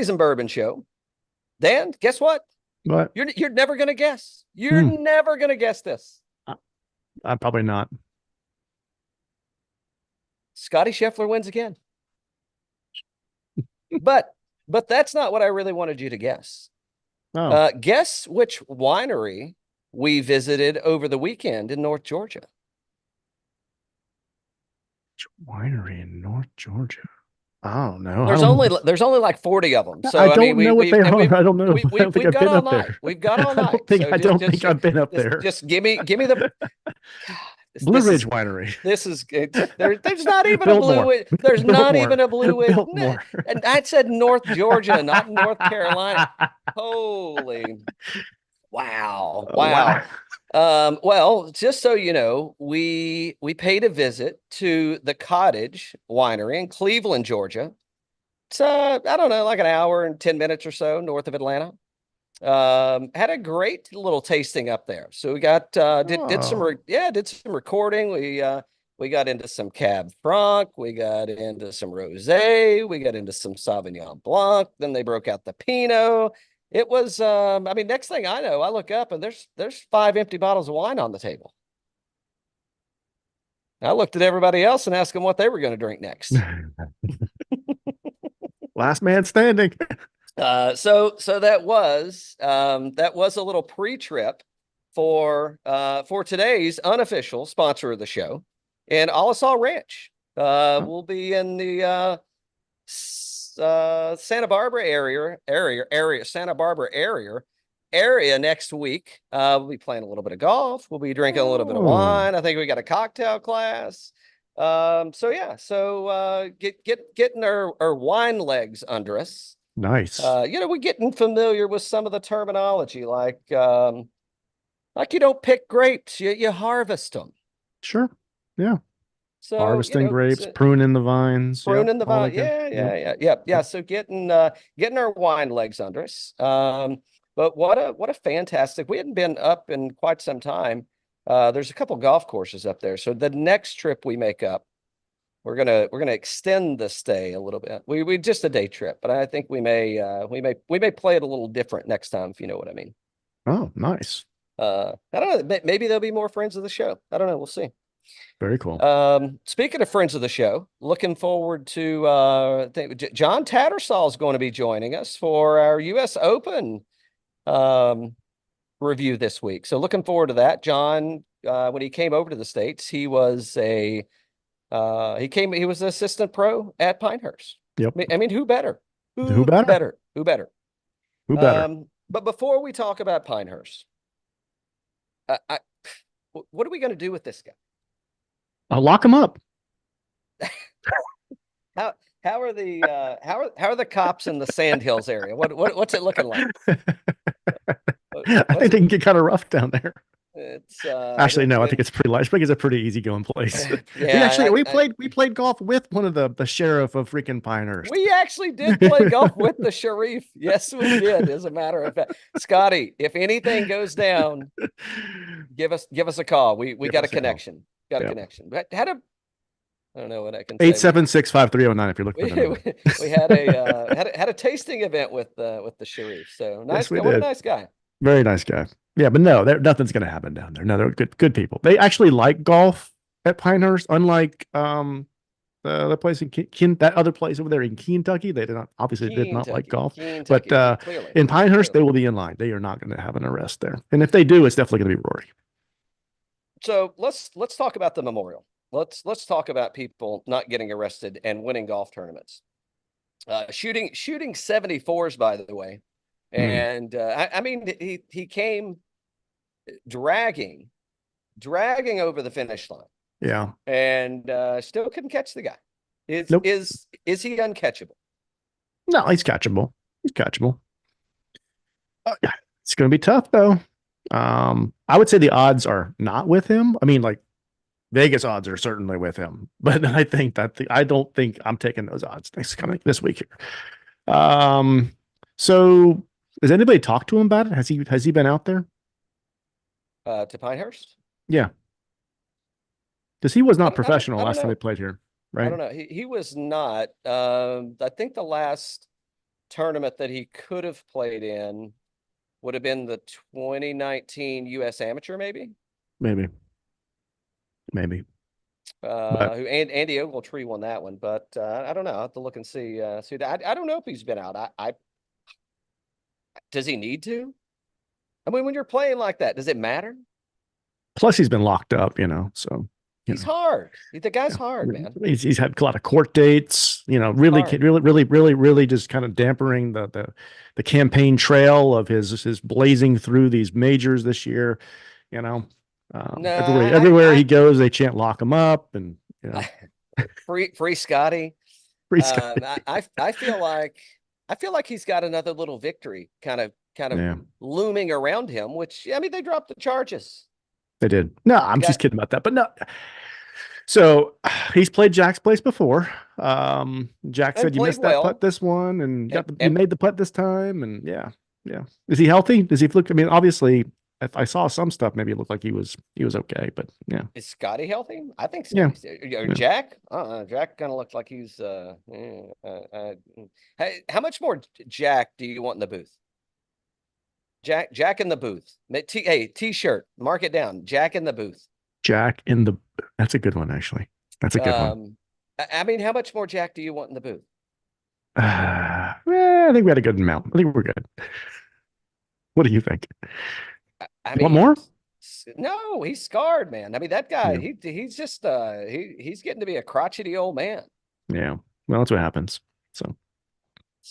Birdies and Bourbon show. Dan, guess what? What? You're never gonna guess. You're never gonna guess this. I'm probably not. Scottie Scheffler wins again. But that's not what I really wanted you to guess. Oh, Guess which winery we visited over the weekend in North Georgia. winery in North Georgia. I don't know. There's only like 40 of them. So I mean, don't know what they are. I don't know. I don't think we've I've got been all up night. there. We've got all night. I don't think I've been up there. Just give me the Blue Ridge Winery. This is there's not even Biltmore. a blue. There's not Biltmore. even a blue. Biltmore. And I said North Georgia, not North Carolina. Holy wow. Wow. Well, just so you know, we paid a visit to the Cottage Winery in Cleveland, Georgia. It's I don't know, like an hour and 10 minutes or so north of Atlanta. Had a great little tasting up there. So we got did some recording. We got into some Cab Franc, we got into some Rosé, we got into some Sauvignon Blanc, then they broke out the Pinot. It was I mean, next thing I know, I look up and there's 5 empty bottles of wine on the table. I looked at everybody else and asked them what they were going to drink next. Last man standing. So that was a little pre-trip for today's unofficial sponsor of the show, and Olisal Ranch. We'll be in the Santa Barbara area next week. We'll be playing a little bit of golf. We'll be drinking a little bit of wine. I think we got a cocktail class. Getting our wine legs under us. Nice. We're getting familiar with some of the terminology, like you don't pick grapes, you harvest them. Sure. Yeah. So harvesting grapes, pruning the vines. Pruning the vine. Yeah. So getting our wine legs under us. But what a fantastic, we hadn't been up in quite some time. There's a couple golf courses up there. So the next trip we make up, we're gonna extend the stay a little bit. We just a day trip, but I think we may play it a little different next time, if you know what I mean. Oh, nice. I don't know. Maybe there'll be more friends of the show. I don't know. We'll see. Very cool. Speaking of friends of the show, looking forward to John Tattersall is going to be joining us for our U.S. Open review this week. So looking forward to that. John, when he came over to the States, he was he was an assistant pro at Pinehurst. Yep. I mean, who better? Who better? Who better? But before we talk about Pinehurst, what are we going to do with this guy? I'll lock him up. How are the cops in the Sandhills area? What's it looking like? I think they can get kind of rough down there. It's actually no, I think it's pretty light. I think it's a pretty easy going place. We played golf with one of the sheriff of freaking Pinehurst. We actually did play golf with the sheriff. Yes, we did. As a matter of fact, Scotty, if anything goes down, give us a call. We got a connection. Got a connection. But I don't know what I can say. 876-5309 if you're looking for that. We had a tasting event with the sheriff. So nice. Yes, what a nice guy. Very nice guy. Yeah, but no, nothing's going to happen down there. No, they're good people. They actually like golf at Pinehurst, unlike the place in that other place over there in Kentucky. They did not like golf. But in Pinehurst, they will be in line. They are not going to have an arrest there. And if they do, it's definitely going to be Rory. So let's talk about the Memorial. Let's talk about people not getting arrested and winning golf tournaments. Shooting 74s, by the way. And I mean, he came dragging over the finish line. Yeah. And still couldn't catch the guy. Is he uncatchable? No, he's catchable. It's going to be tough though. I would say the odds are not with him. I mean, like Vegas odds are certainly with him, but I think I don't think I'm taking those odds this week here. So has anybody talked to him about it? Has he been out there? To Pinehurst? Yeah. Because he was not professional last time he played here, right? I don't know. He was not. I think the last tournament that he could have played in would have been the 2019 U.S. Amateur, maybe. Maybe. But Who Andy Ogletree won that one, but I don't know. I have to look and see. I don't know if he's been out. I does he need to? I mean, when you're playing like that, does it matter? plus, he's been locked up, so He's hard. The guy's hard, yeah. man. He's had a lot of court dates, really just kind of dampening the campaign trail of his blazing through these majors this year. No, everywhere he goes, they chant "lock him up" and free Scotty. free Scotty. I feel like he's got another little victory kind of Yeah. looming around him. Which I mean, they dropped the charges. They did. No, I'm just kidding about that. But no. So he's played Jack's place before. Jack said you missed that putt this one, and you made the putt this time, and yeah. Is he healthy? Does he look? I mean, obviously, if I saw some stuff, maybe it looked like he was okay, but yeah. Is Scotty healthy? I think so. Yeah. Jack? Jack kind of looked like he's. Hey, how much more Jack do you want in the booth? Jack in the booth. T-shirt. Mark it down. Jack in the booth. Jack in the. That's a good one, actually. That's a good one. I mean, how much more Jack do you want in the booth? I think we had a good amount. I think we're good. What do you think? I mean, want more? No, he's scarred, man. I mean, that guy, he's just he's getting to be a crotchety old man. Yeah. Well, that's what happens. So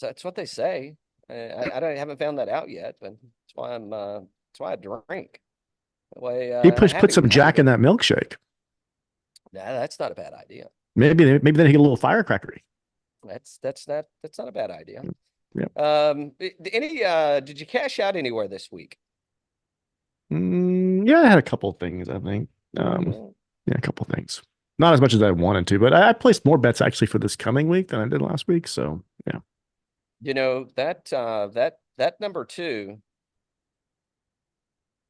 that's what they say. I haven't found that out yet, but that's why I drink. That way, he put some Jack in that milkshake. Nah, that's not a bad idea. Maybe then he get a little firecrackery. That's not a bad idea. Yeah. Did you cash out anywhere this week? Yeah, I had a couple of things, I think. Yeah, a couple of things. Not as much as I wanted to, but I placed more bets actually for this coming week than I did last week. So yeah. That number 2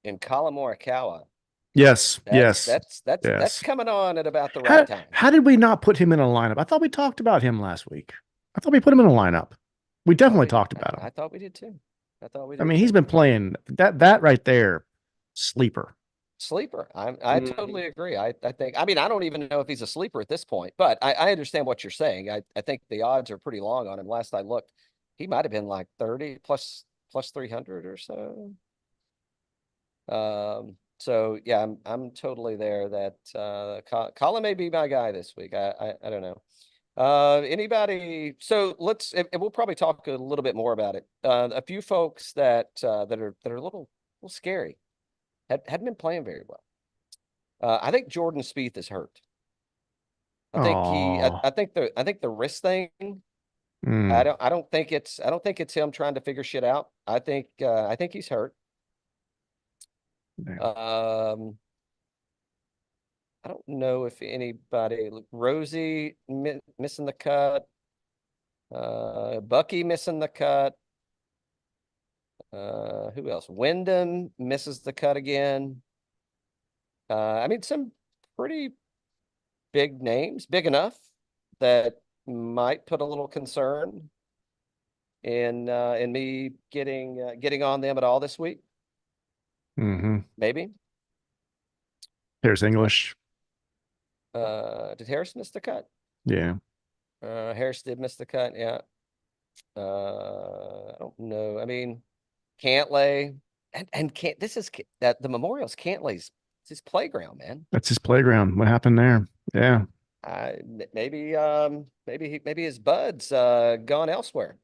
in Collin Morikawa. Yes. That's coming on at about the right time. How did we not put him in a lineup? I thought we talked about him last week. I thought we put him in a lineup. We definitely talked about him. I thought we did too. I mean, he's been playing that right there. Sleeper. I totally agree. I think, I mean, I don't even know if he's a sleeper at this point, but I understand what you're saying. I think the odds are pretty long on him. Last I looked, he might have been like 30 plus 300 or so. So yeah, I'm totally there. That Collin may be my guy this week. I don't know. Anybody? So and we'll probably talk a little bit more about it. A few folks that are a little scary. Hadn't been playing very well. I think Jordan Spieth is hurt. I think the wrist thing. I don't think it's him trying to figure shit out. I think he's hurt. I don't know if anybody. Rosie missing the cut. Bucky missing the cut. Who else? Wyndham misses the cut again. I mean, some pretty big names, big enough that might put a little concern in me getting on them at all this week. Maybe. Harris English. Did Harris miss the cut? Yeah. Harris did miss the cut. Yeah. I don't know. I mean, Cantlay and the Memorial's Cantlay's. It's his playground, man. That's his playground. What happened there? Yeah. Maybe his bud's gone elsewhere.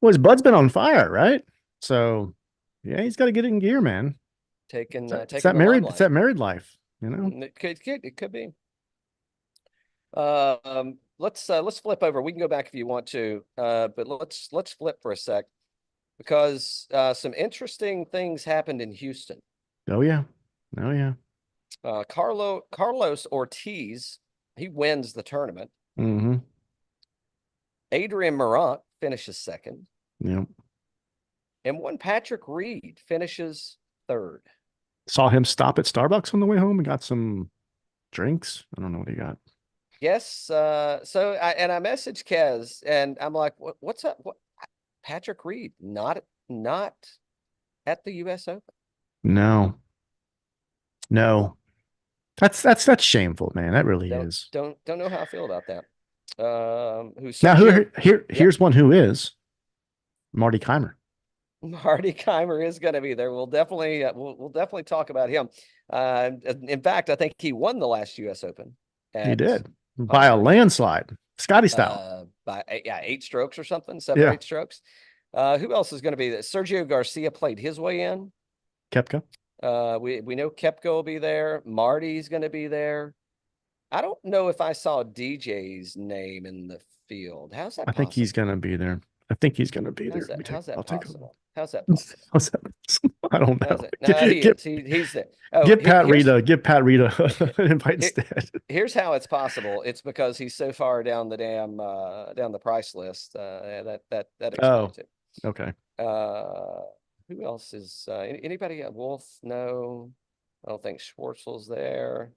Well, his bud's been on fire, right? So yeah, he's got to get in gear, man. It's that married life, you know. It could be. Let's flip over. We can go back if you want to, but let's flip for a sec because some interesting things happened in Houston. Oh yeah. Carlos Ortiz, he wins the tournament. Adrian Meronk finishes second. Yep. And one Patrick Reed finishes third. Saw him stop at Starbucks on the way home and got some drinks. I don't know what he got. Yes. So I messaged Kez and I'm like, what's up? Patrick Reed, not at the U.S. Open. No. That's shameful, man. That really is. Don't know how I feel about that. Who's Now Sergio? here's one who is Marty Keimer. Marty Keimer is going to be there. We'll definitely talk about him. In fact, I think he won the last U.S. Open. He did by a landslide, Scotty style. By 8 strokes or something, 7 or 8 strokes. Who else is going to be there? Sergio Garcia played his way in. Koepka. We know Koepka will be there. Marty's going to be there. I don't know if I saw DJ's name in the field. How's that possible? I think he's going to be there. How's that possible? How's that possible? I don't know. He's there. Oh, give Pat Rita an invite instead. Here's how it's possible. It's because he's so far down the down the price list. That explains it. Okay. Who else is anybody at Wolf? No, I don't think Schwartzel's there.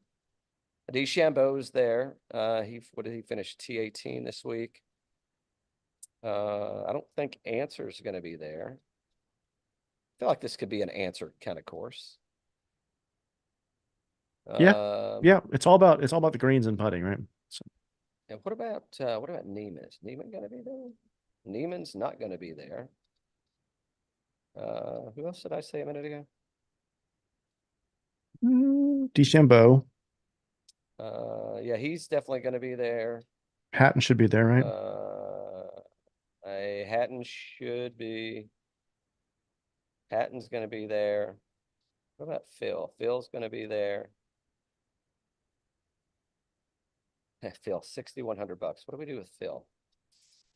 DeChambeau's there. What did he finish? T18 this week. I don't think Answer's going to be there. I feel like this could be an Answer kind of course. Yeah. It's all about the greens and putting, right? So. And what about Neiman? Is Neiman going to be there? Neiman's not going to be there. Who else did I say a minute ago? DeChambeau. Yeah, he's definitely going to be there. Hatton should be there, right? Hatton should be. Hatton's going to be there. What about Phil? Phil's going to be there. Phil, $6,100. What do we do with Phil?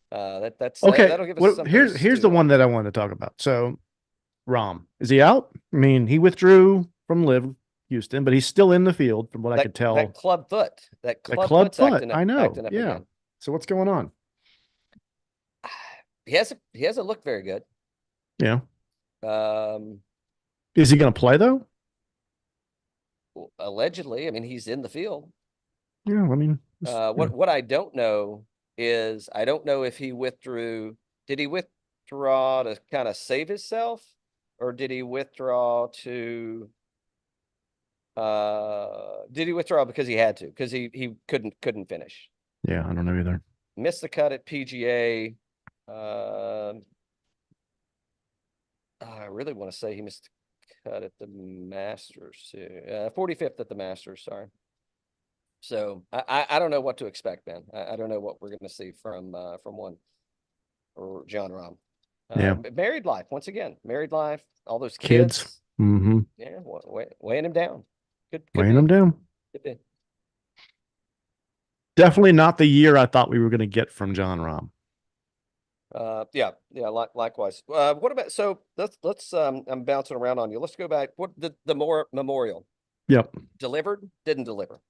That's okay. That'll give us here's the one that I want to talk about. So, Rahm, is he out? I mean, he withdrew from Live Houston, but he's still in the field, from what I could tell. That club foot. That club foot. I know. Yeah. Again. So what's going on? He hasn't looked very good. Yeah. Is he going to play though? Well, allegedly, I mean, he's in the field. Yeah, I mean, what I don't know is I don't know if he withdrew. Did he withdraw to kind of save himself, or did he withdraw to? Did he withdraw because he had to? Because he couldn't finish. Yeah, I don't know either. Missed the cut at PGA. I really want to say he missed the cut at the Masters too. 45th at the Masters. Sorry. So I don't know what to expect, man. I don't know what we're going to see from one or Jon Rahm. Yeah. Married life once again. Married life. All those kids. Mm-hmm. Yeah, weighing him down. Weighing him down. Good. Definitely not the year I thought we were going to get from Jon Rahm. Yeah. Likewise. What about? So let's. I'm bouncing around on you. Let's go back. What the Memorial? Yep. Delivered? Didn't deliver.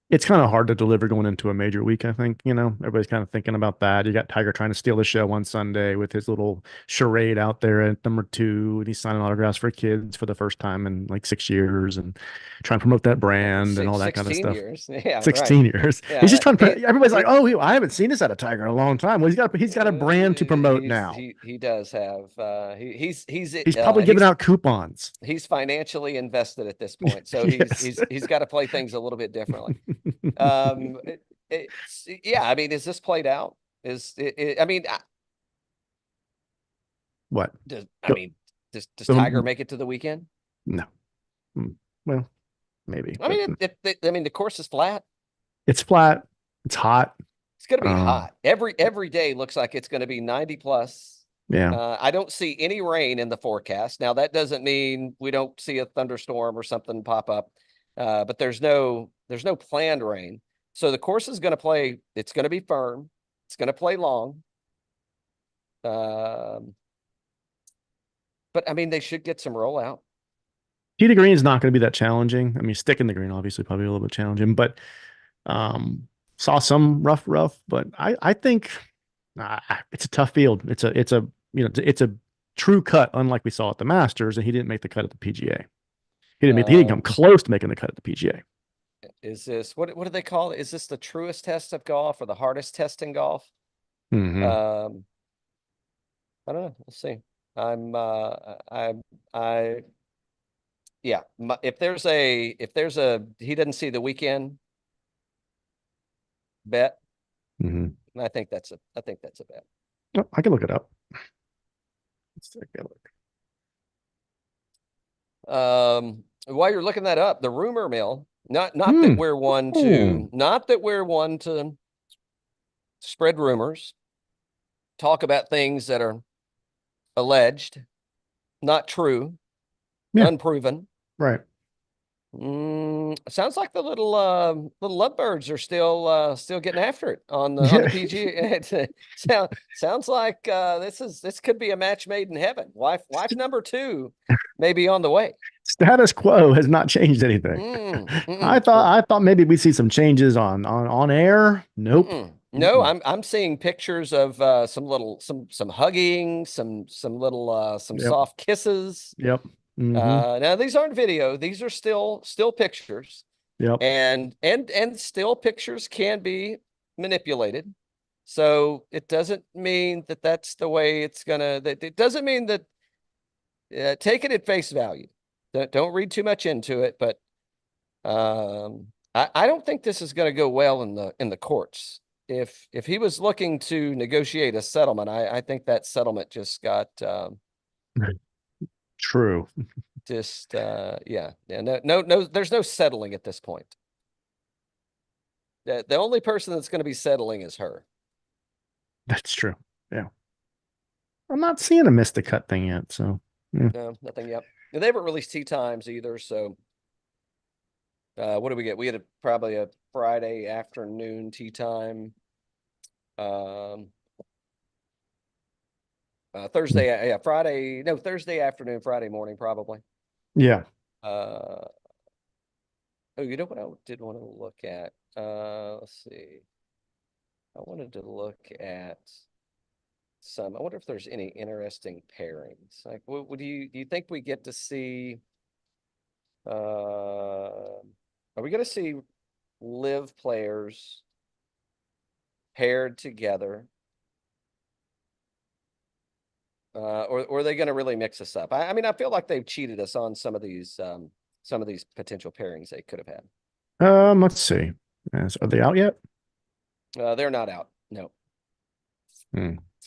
It's kind of hard to deliver going into a major week, I think. Everybody's kind of thinking about that. You got Tiger trying to steal the show on Sunday with his little charade out there at number 2, and he's signing autographs for kids for the first time in like 6 years, and trying to promote that brand and all that kind of stuff. 16 years. Yeah, 16 years. Yeah, he's just trying to. Everybody's like, "Oh, I haven't seen this out of Tiger in a long time." Well, he's got a brand to promote now. He does have. He's probably giving out coupons. He's financially invested at this point, so he's got to play things a little bit differently. I mean, is this played out? What? Does Tiger make it to the weekend? No. Well, maybe. I mean, the course is flat. It's flat. It's hot. It's going to be hot. Every day looks like it's going to be 90 plus. Yeah. I don't see any rain in the forecast. Now, that doesn't mean we don't see a thunderstorm or something pop up. But there's no planned rain. So the course is going to play. It's going to be firm. It's going to play long. But I mean, they should get some rollout. Tee to green is not going to be that challenging. I mean, sticking the green, obviously, probably a little bit challenging, but saw some rough, but I think it's a tough field. It's a true cut, unlike we saw at the Masters, and he didn't make the cut at the PGA. He didn't come close to making the cut at the PGA. Is this what do they call it? Is this the truest test of golf or the hardest test in golf? I don't know. We'll see. I'm I yeah. If there's a he doesn't see the weekend bet, I think that's a bet. Oh, I can look it up. Let's take a look. While you're looking that up, the rumor mill, not that we're one to spread rumors, talk about things that are alleged, not true, unproven. Right. Sounds like the little lovebirds are still getting after it on the PGA. Sounds like this could be a match made in heaven. Wife number 2 may be on the way. Status quo has not changed anything. I thought maybe we'd see some changes on air. Nope. No, I'm seeing pictures of some hugging, some soft kisses. Yep. Now these aren't video; these are still pictures. Yep. And still pictures can be manipulated. So it doesn't mean that that's the way it's gonna. It doesn't mean that. Take it at face value. Don't read too much into it. But I don't think this is going to go well in the courts. If he was looking to negotiate a settlement, I think that settlement just got true. Just no, there's no settling at this point. The only person that's going to be settling is her. That's true. Yeah. I'm not seeing a missed the cut thing yet, so no, nothing yet. They haven't released tee times either, so what do we get? We had probably a Friday afternoon tee time. Thursday afternoon, Friday morning, probably. Yeah. Oh, you know what I did want to look at? Let's see. I wanted to look at I wonder if there's any interesting pairings. Like, what do you think we get to see? Are we going to see live players paired together? Or are they going to really mix us up? I mean, I feel like they've cheated us on some of these potential pairings they could have had. Let's see. Are they out yet? They're not out. No.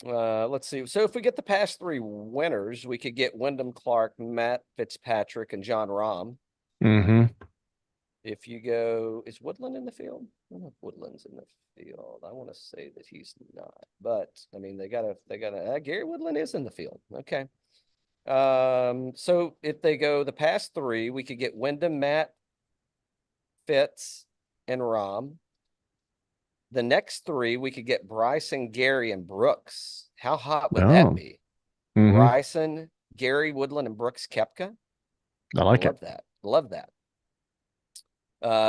Let's see. So if we get the past 3 winners, we could get Wyndham Clark, Matt Fitzpatrick, and Jon Rahm. If you go, is Woodland in the field? I don't know if Woodland's in the field. I want to say that he's not, but I mean, they gotta, Gary Woodland is in the field. Okay. So if they go the past 3, we could get Wyndham, Matt, Fitz, and Rahm. The next 3, we could get Bryson, Gary, and Brooks. How hot would that be? Bryson, Gary, Woodland, and Brooks Koepka. I like it. Love that.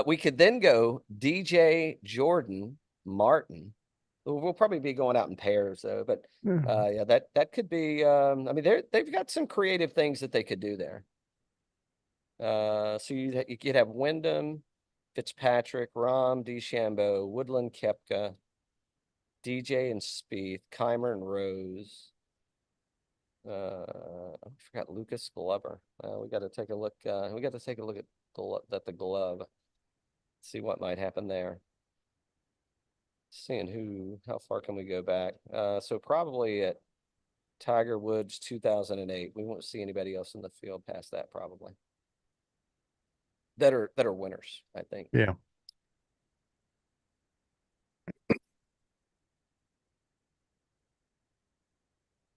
We could then go DJ, Jordan, Martin. We'll probably be going out in pairs though, but yeah, that could be. I mean, they've got some creative things that they could do there. So you could have Wyndham, Fitzpatrick, Rahm, DeChambeau, Woodland, Koepka, DJ and Spieth, Keimer and Rose. I forgot Lucas Glover. We got to take a look. We got to take a look at the glove. See what might happen there. Seeing how far can we go back? So probably at Tiger Woods 2008. We won't see anybody else in the field past that probably. That are winners, I think. Yeah.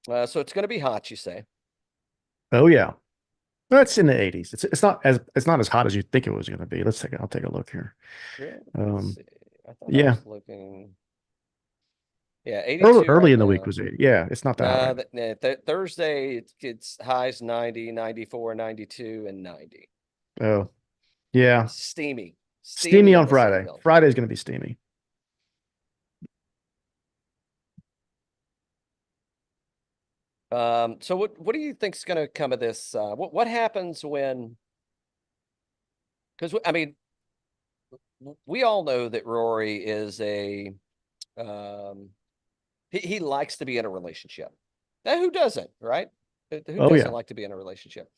So it's going to be hot, you say? Oh yeah, that's in the 80s. It's not as hot as you think it was going to be. I'll take a look here. Yeah. Yeah. I was looking. Yeah, 82 early in the week was 80. Yeah, it's not that high. Thursday it's highs 90, 94, 92, and 90. Oh, yeah. Steamy on Friday. Friday's going to be steamy. So what do you think is going to come of this? What happens when? Because I mean, we all know that Rory is a He likes to be in a relationship. Now, who doesn't, right? Who Oh doesn't yeah. like to be in a relationship?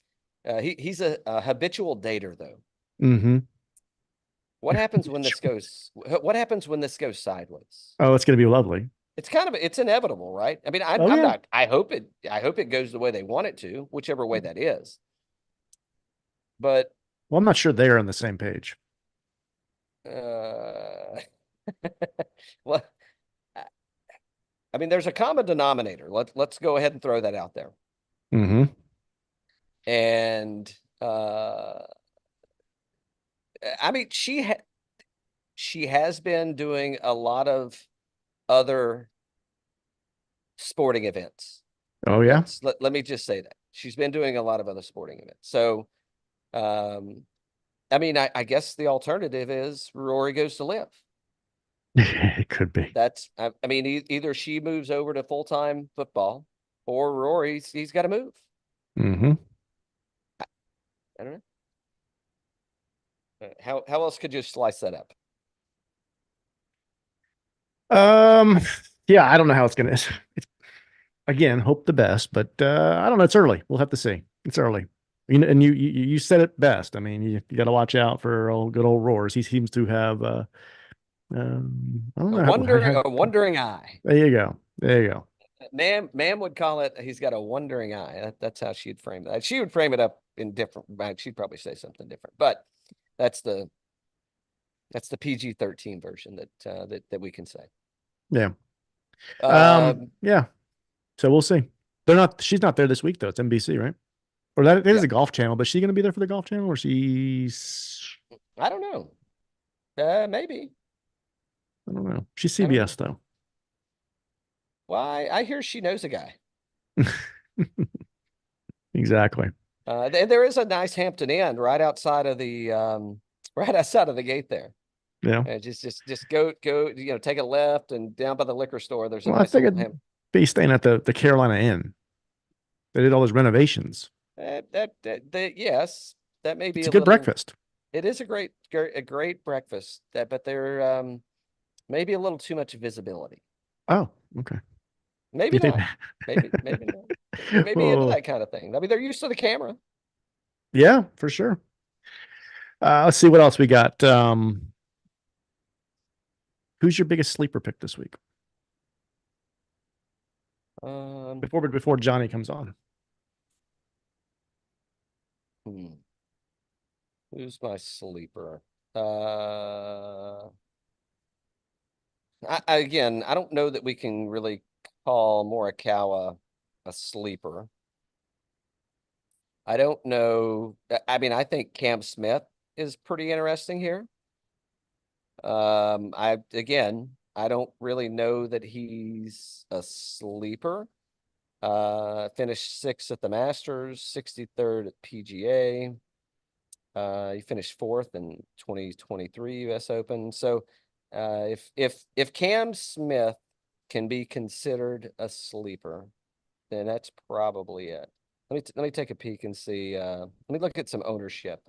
He's a habitual dater, though. Mm-hmm. What happens when this goes? What happens when this goes sideways? Oh, it's gonna be lovely. It's inevitable, right? I mean, Oh I'm yeah. not. I hope it goes the way they want it to, whichever way that is. But Well, I'm not sure they're on the same page. uh, well, I mean, there's a common denominator. Let's go ahead and throw that out there. Mm-hmm. And I mean, she has been doing a lot of other sporting events. Oh yeah. Let me just say that she's been doing a lot of other sporting events. So, I mean, I guess the alternative is Rory goes to live. It could be. I mean, either she moves over to full-time football, or Rory's he's got to move. Mm-hmm. I don't know. How else could you slice that up? Um, yeah, I don't know how it's gonna. It's again, hope the best, but I don't know. It's early. We'll have to see. It's early. You know, and you said it best. I mean, you got to watch out for good old Roars. He seems to have I don't know A wandering eye. there you go. There you go. Ma'am would call it. He's got a wandering eye. That's how she'd frame that. She would frame it up in different. She'd probably say something different, but that's the PG-13 version that we can say. Yeah. Um, Yeah. So we'll see. They're not. She's not there this week though. It's NBC, right? Or that is yeah, a Golf Channel, but is she going to be there for the Golf Channel, or she's? I don't know. Maybe. I don't know. She's I don't know. CBS though. Why? I hear she knows a guy. Exactly. There is a nice Hampton Inn right outside of the right outside of the gate there. Yeah. Just go, take a left and down by the liquor store. There's a Well, I nice little figured be staying at the Carolina Inn. They did all those renovations. Yes, that may be It's a a good little. breakfast. It is a great breakfast. But they're maybe a little too much visibility. Oh, okay. Maybe You think? not. Maybe not. They may be into Oh, that kind of thing. I mean, they're used to the camera. yeah, for sure. Let's see what else we got. Who's your biggest sleeper pick this week? Um, Before Johnny comes on. hmm, who's my sleeper? Uh, again, I don't know that we can really call Morikawa a sleeper. I don't know. I mean, I think Cam Smith is pretty interesting here. I don't really know that he's a sleeper. Finished sixth at the Masters, 63rd at PGA. He finished fourth in 2023 US Open. So, if Cam Smith can be considered a sleeper, then that's probably it. Let me take a peek and see. Let me look at some ownership.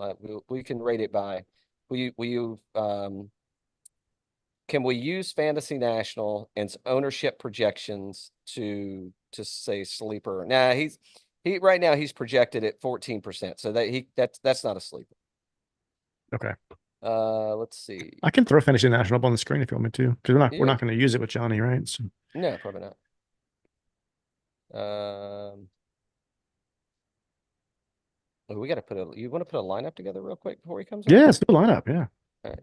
We can rate it by. Will you can we use Fantasy National and ownership projections to say sleeper? Nah, he right now he's projected at 14%. So that's not a sleeper. Okay. Let's see. I can throw Fantasy National up on the screen if you want me to, because we're Yeah. not going to use it with Johnny, right? So. No, probably not. We got to you want to put a lineup together real quick before he comes on? Yeah, it's the lineup. Yeah. All right.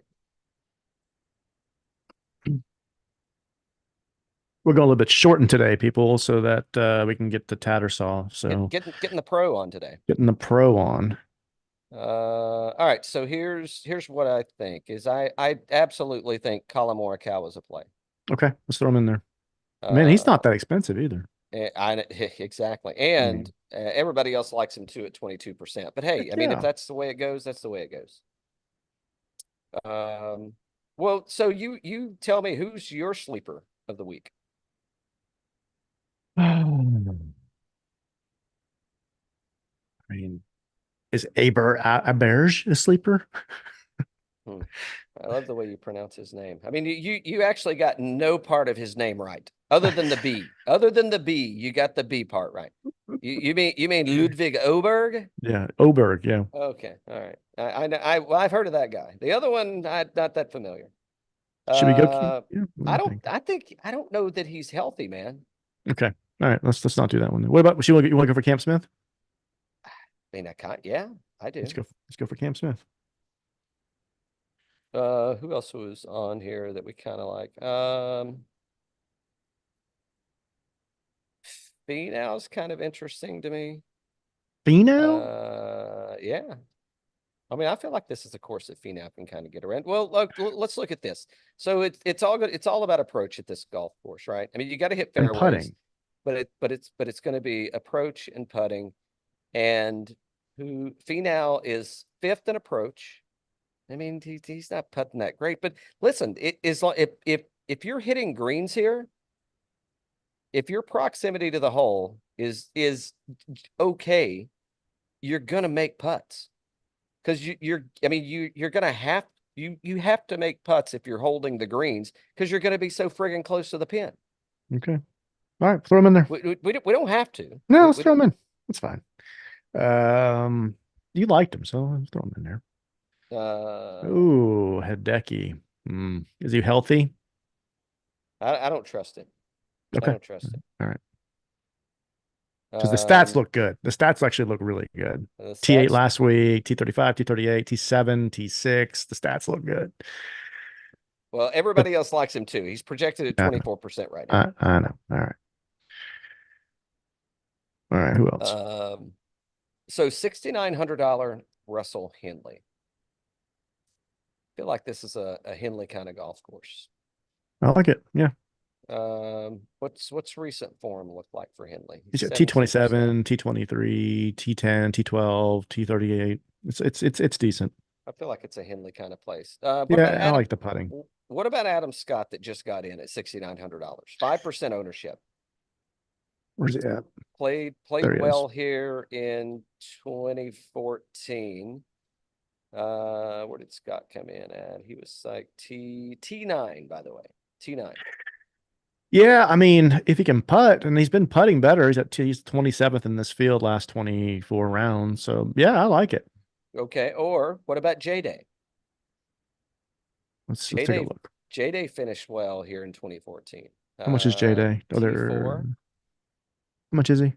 We're going a little bit shortened today, people, so that we can get to Tattersall. So Getting the pro on today. getting the pro on. All right. So here's what I think is I absolutely think Collin Morikawa is a play. Okay, let's throw him in there. Man, he's not that expensive either. Exactly. And everybody else likes him too at 22%. But hey, I mean, if that's the way it goes, that's the way it goes. Well, so you tell me, who's your sleeper of the week? I mean, is Aberg a sleeper? I love the way you pronounce his name. I mean, you actually got no part of his name right, other than the B. Other than the B, you got the B part right. You mean Ludvig Aberg? Yeah, Oberg. Yeah. Okay, all right. Well, I've heard of that guy. The other one, I'm not that familiar. Should we go? Yeah, I don't know that he's healthy, man. Okay. All right. Let's not do that one. What about? You want to go for Cam Smith? I mean, I can't. Yeah, I do. Let's go. Let's go for Cam Smith. Who else was on here that we kind of like? Finau's kind of interesting to me. Finau? Yeah. I mean, I feel like this is a course that Finau can kind of get around. Well, look, let's look at this. So it's all good. It's all about approach at this golf course, right? I mean, you got to hit And fairways, putting. but it's going to be approach and putting. And who Finau is fifth in approach. I mean, he's not putting that great, but listen, it is like if you're hitting greens here, if your proximity to the hole is okay, you're gonna make putts because you're gonna have you have to make putts if you're holding the greens because you're gonna be so friggin' close to the pin. Okay. All right. Throw him in there. We don't have to. No, let's throw him in. That's fine. You liked him, so let's throw him in there. Ooh, Hideki. Is he healthy? I don't trust it. Okay. I don't trust it. All right. Because the stats look good. The stats actually look really good. T8 last week, T35, T38, T7, T6. The stats look good. Well, everybody else likes him too. He's projected at 24% right now. I know. All right. All right. Who else? So $6,900 Russell Henley. I feel like this is a Henley kind of golf course. I like it. Yeah. What's recent form look like for Henley? He's got T27, T23, T10, T12, T38. It's decent. I feel like it's a Henley kind of place. Yeah, I like the putting. What about Adam Scott that just got in at $6,900? 5% ownership. Where's he at? Played well here in 2014. Where did Scott come in at? He was like T9, by the way. T9. Yeah, I mean, if he can putt, and he's been putting better, he's 27th in this field last 24 rounds. So yeah, I like it. Okay, or what about J-Day? Let's take a look. J-Day finished well here in 2014. How much is J-Day? How much is he?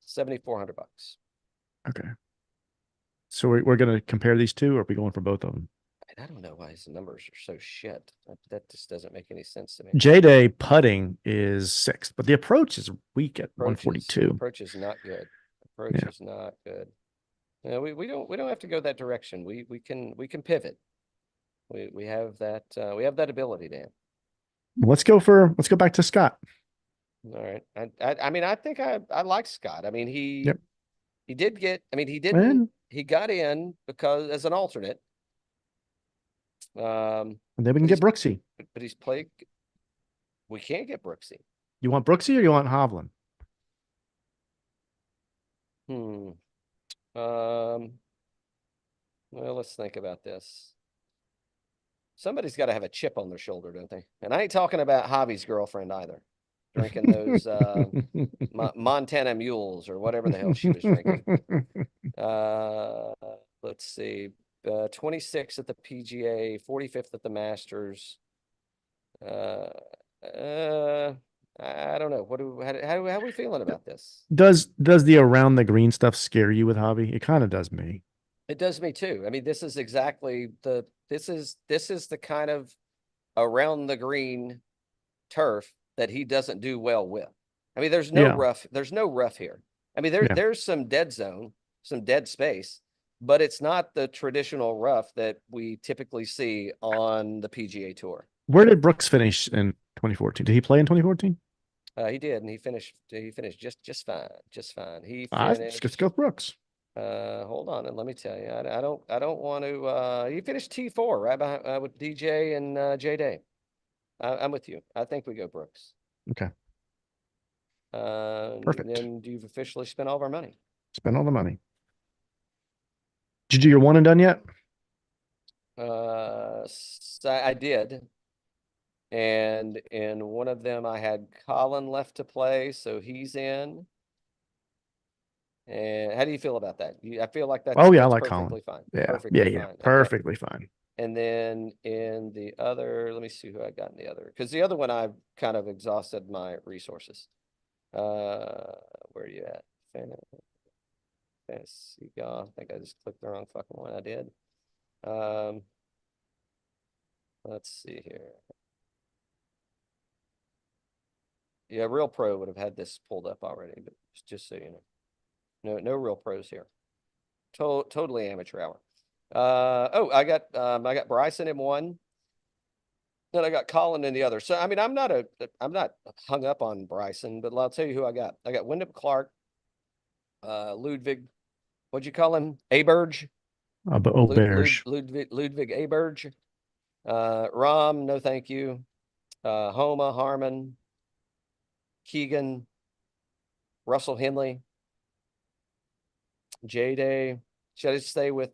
7,400 bucks. Okay. So we're going to compare these two, or are we going for both of them? I don't know why his numbers are so shit. That just doesn't make any sense to me. J-Day putting is sixth, but the approach is weak at 142. Approach is not good. Approach is not good. We don't have to go that direction. We can pivot. We have that ability, Dan. Let's go back to Scott. All right. I mean, I think I like Scott. I mean, he got in because as an alternate. And then we can get Brooksy. But he's played. We can't get Brooksy. You want Brooksy or you want Hovland? Well, let's think about this. Somebody's got to have a chip on their shoulder, don't they? And I ain't talking about Javi's girlfriend either. Drinking those Montana mules or whatever the hell she was drinking. Let's see. 26th at the PGA, 45th at the Masters. I don't know. How are we feeling about this? Does the around the green stuff scare you with Javi? It kind of does me. It does me too. I mean, this is exactly this is the kind of around the green turf that he doesn't do well with. I mean, there's no rough here. I mean, there's some dead zone, some dead space, but it's not the traditional rough that we typically see on the PGA Tour. Where did Brooks finish in 2014? Did he play in 2014? He did, and he finished just fine. He finished. Let's go Brooks. Hold on, and let me tell you, I don't want to. He finished T4 right behind with DJ and J-Day. I'm with you. I think we go Brooks. Okay. Perfect. Then you've officially spent all of our money. Spent all the money. Did you do your one and done yet? I did. And in one of them, I had Collin left to play, so he's in. And how do you feel about that? I feel like that's Oh yeah, I that's like Collin. perfectly fine. Yeah, Perfectly yeah, fine. Okay. perfectly fine. And then in the other, let me see who I got in the other, because the other one I've kind of exhausted my resources. Where are you at? Fantasy golf. I think I just clicked the wrong fucking one. I did. Let's see here. Yeah, Real Pro would have had this pulled up already, but just so you know, no real pros here. Totally amateur hour. Oh, I got Bryson in one, then I got Collin in the other. So I mean, I'm not hung up on Bryson, but I'll tell you who I got. I got Wyndham Clark, Ludvig, what'd you call him? Aberg. Ludvig Aberg. Rahm, no thank you. Homa, Harmon, Keegan, Russell Henley, J-Day. Should I stay with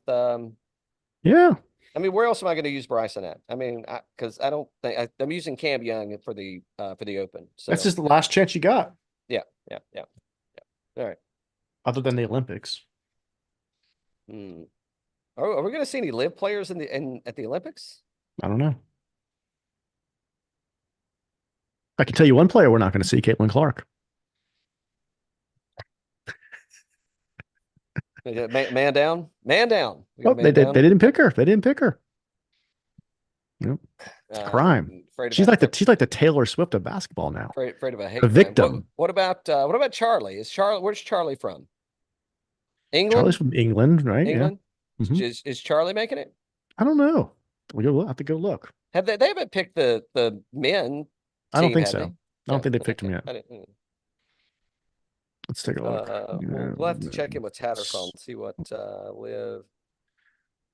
yeah. I mean, where else am I going to use Bryson at? I mean, because I don't think I'm using Cam Young for the Open. So That's just the last chance you got. Yeah. All right. Other than the Olympics. Are we going to see any live players at the Olympics? I don't know. I can tell you one player we're not going to see, Caitlin Clark. Man down. Oh, they didn't pick her. They didn't pick her. Nope. It's a crime. She's like the Taylor Swift of basketball now. Afraid of a hate crime. Victim. What about Charlie? Where's Charlie from? England? Charlie's from England, right? England? Yeah. Mm-hmm. Is Charlie making it? I don't know. We'll have to go look. They haven't picked the men? I don't think so. I don't think they picked him yet. Let's take a look. We'll have to check in with Tatterfall and see what live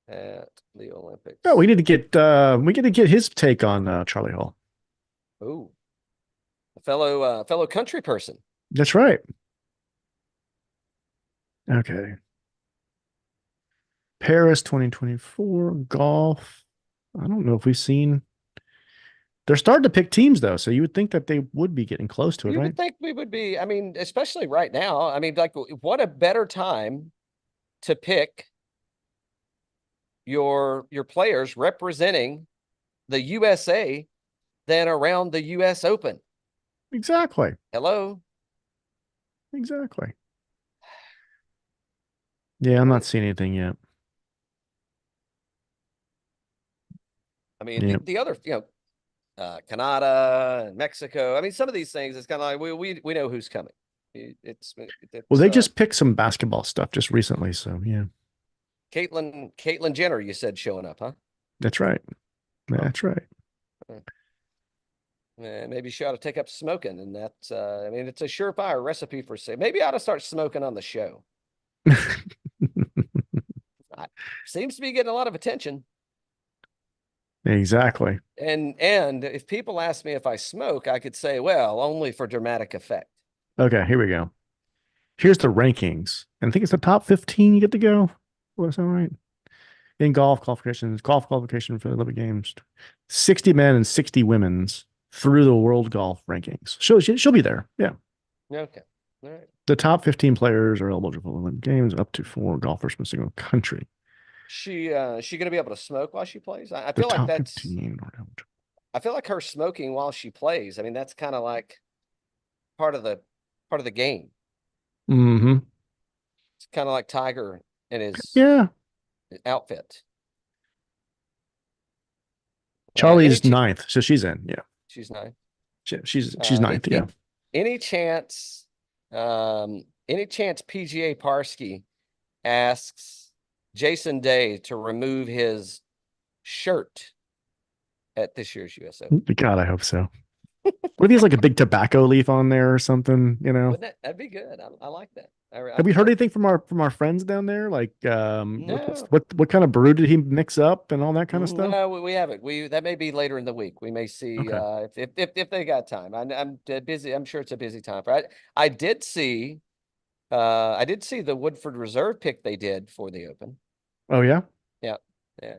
at the Olympics. Oh, we need to get his take on Charlie Hall. Oh, a fellow country person. That's right. Okay. Paris 2024 golf. I don't know if we've seen. They're starting to pick teams though, so you would think that they would be getting close to it, right? You would think we would be. I mean, especially right now. I mean, like, what a better time to pick your players representing the USA than around the US Open. Exactly. Hello. Exactly. Yeah, I'm not seeing anything yet. I mean, the other, Canada and Mexico. I mean, some of these things, it's kind of like we know who's coming. Well, they just picked some basketball stuff just recently, so yeah. Caitlyn Jenner, you said showing up, huh? That's right. That's right. Maybe she ought to take up smoking, and that's I mean, it's a surefire recipe for say. Maybe I ought to start smoking on the show. Seems to be getting a lot of attention. Exactly. And if people ask me if I smoke, I could say, well, only for dramatic effect. Okay, here we go. Here's the rankings. And I think it's the top 15 you get to go. Was that right? In golf qualification for the Olympic Games. 60 men and 60 women's through the world golf rankings. She'll be there. Yeah. Okay. All right. The top 15 players are eligible for the Olympic Games, up to 4 golfers from a single country. She going to be able to smoke while she plays? I feel like that's 15 I feel like her smoking while she plays. I mean, that's kind of like part of the game. Mm-hmm. It's kind of like Tiger and his outfit. Charlie's ninth, so she's in. Yeah, she's ninth. She's ninth. Yeah. Any chance PGA Parsky asks Jason Day to remove his shirt at this year's US Open? God, I hope so. What if he has like a big tobacco leaf on there or something? That'd be good. I like that. Have we heard anything from our friends down there? Like, no. what kind of brew did he mix up and all that kind of stuff? No, we haven't. That may be later in the week. We may see if they got time. I'm busy. I'm sure it's a busy time. I did see the Woodford Reserve pick they did for the Open. Oh yeah. Yeah, yeah,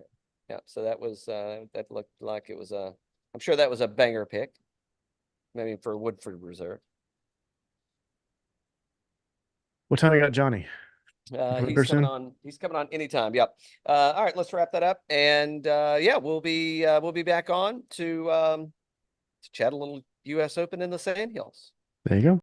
yeah. So that was that looked like it was a. I'm sure that was a banger pick. Maybe for Woodford Reserve. What time you got Johnny? Coming He's here coming soon? on. He's coming on anytime. Yep. All right, let's wrap that up. And yeah, we'll be back on to chat a little U.S. Open in the Sandhills. There you go.